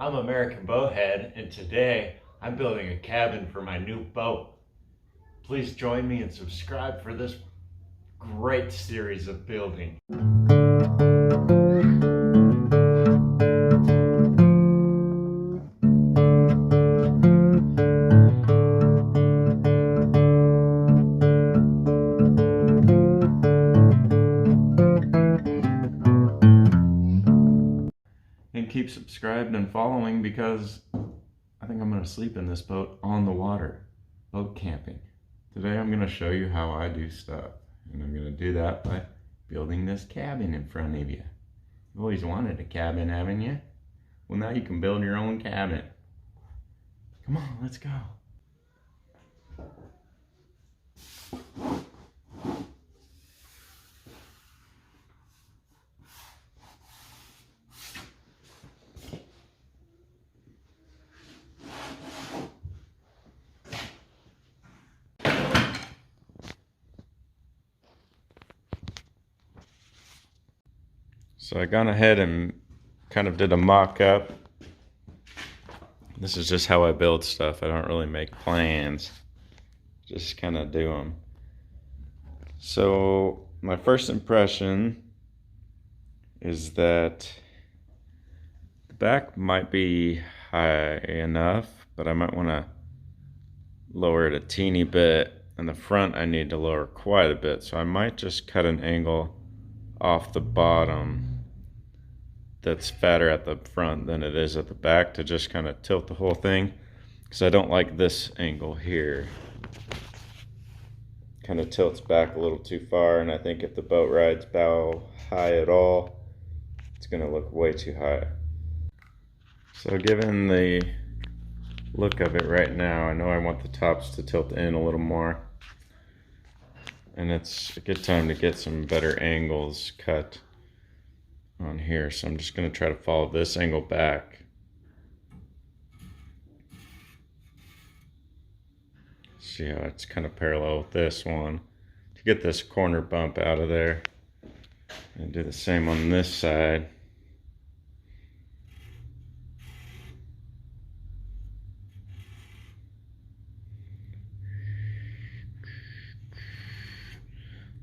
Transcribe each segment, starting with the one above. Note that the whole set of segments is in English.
I'm American Boathead, and today I'm building a cabin for my new boat. Please join me and subscribe for this great series of building. And keep subscribed and following because I think I'm going to sleep in this boat on the water, boat camping. Today I'm going to show you how I do stuff, and I'm going to do that by building this cabin in front of you. You've always wanted a cabin, haven't you? Well, now you can build your own cabin. Come on, let's go. So I gone ahead and kind of did a mock-up. This is just how I build stuff. I don't really make plans, just kind of do them. So my first impression is that the back might be high enough, but I might want to lower it a teeny bit, and the front I need to lower quite a bit. So I might just cut an angle off the bottom that's fatter at the front than it is at the back to just kind of tilt the whole thing, because I don't like this angle here. Kind of tilts back a little too far, and I think if the boat rides bow high at all, it's going to look way too high. So given the look of it right now, I know I want the tops to tilt in a little more, and it's a good time to get some better angles cut on here. So I'm just going to try to follow this angle back. See how it's kind of parallel with this one to get this corner bump out of there, and do the same on this side.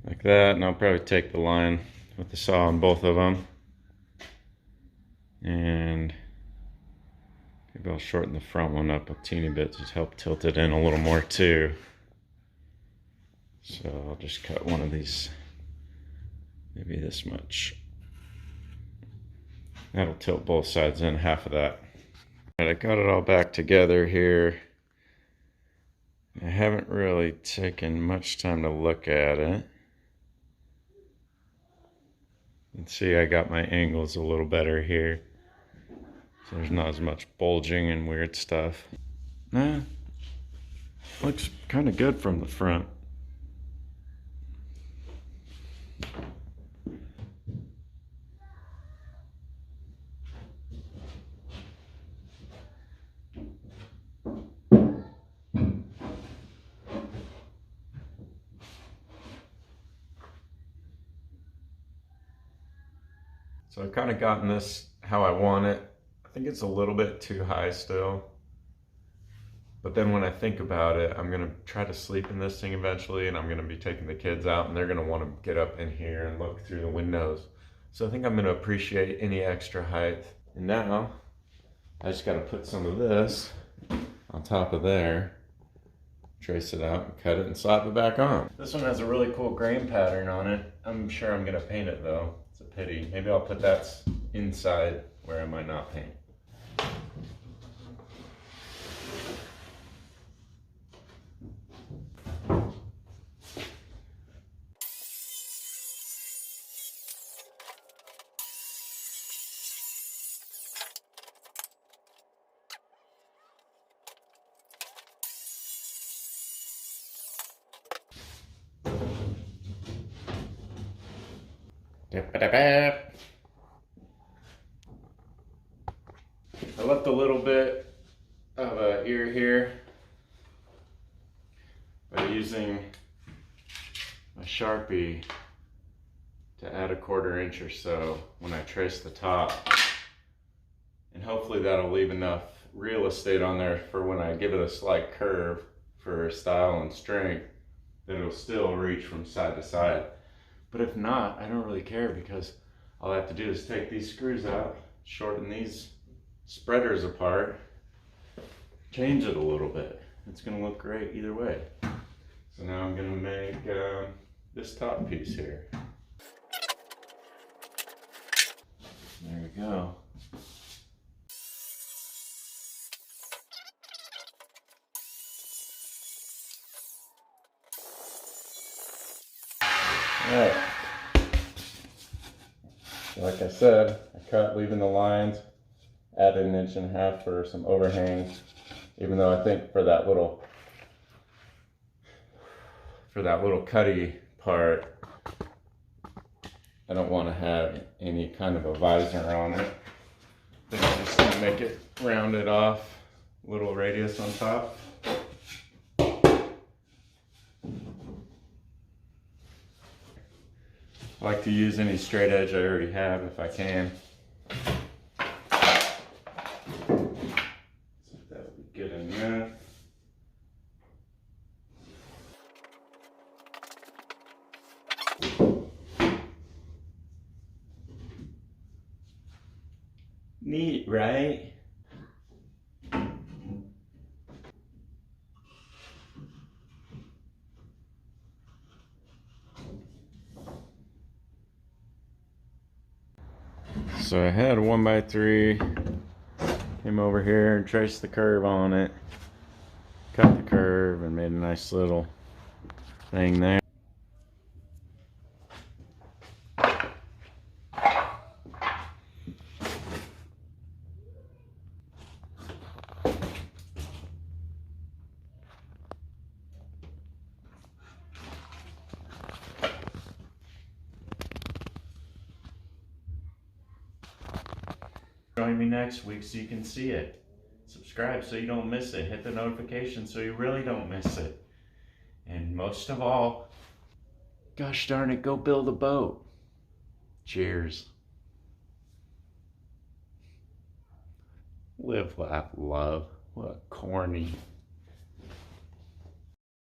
Like that, and I'll probably take the line with the saw on both of them, and maybe I'll shorten the front one up a teeny bit to help tilt it in a little more too. So I'll just cut one of these, maybe this much. That'll tilt both sides in, half of that. All right, I got it all back together here. I haven't really taken much time to look at it. And see, I got my angles a little better here, so there's not as much bulging and weird stuff. Nah, looks kind of good from the front. So I've kind of gotten this how I want it. I think it's a little bit too high still. But then when I think about it, I'm going to try to sleep in this thing eventually, and I'm going to be taking the kids out, and they're going to want to get up in here and look through the windows. So I think I'm going to appreciate any extra height. And now I just got to put some of this on top of there, trace it out, and cut it and slap it back on. This one has a really cool grain pattern on it. I'm sure I'm going to paint it though. It's a pity. Maybe I'll put that inside where I might not paint. I left a little bit of an ear here by using a Sharpie to add a 1/4 inch or so when I trace the top, and hopefully that'll leave enough real estate on there for when I give it a slight curve for style and strength, that it'll still reach from side to side. But if not, I don't really care, because all I have to do is take these screws out, shorten these spreaders apart, change it a little bit. It's gonna look great either way. So now I'm gonna make this top piece here. There we go. Alright. Like I said, I cut leaving the lines, added 1.5 inches for some overhangs, even though I think for that little cutty part, I don't want to have any kind of a visor on it. I think I'm just going to make it rounded off, little radius on top. I like to use any straight edge I already have if I can. So that would be good enough. Neat, right? So I had a 1x3, came over here and traced the curve on it, cut the curve and made a nice little thing there. Join me next week so you can see it. Subscribe so you don't miss it. Hit the notification so you really don't miss it. And most of all, gosh darn it, go build a boat. Cheers. Live, laugh, love. What corny.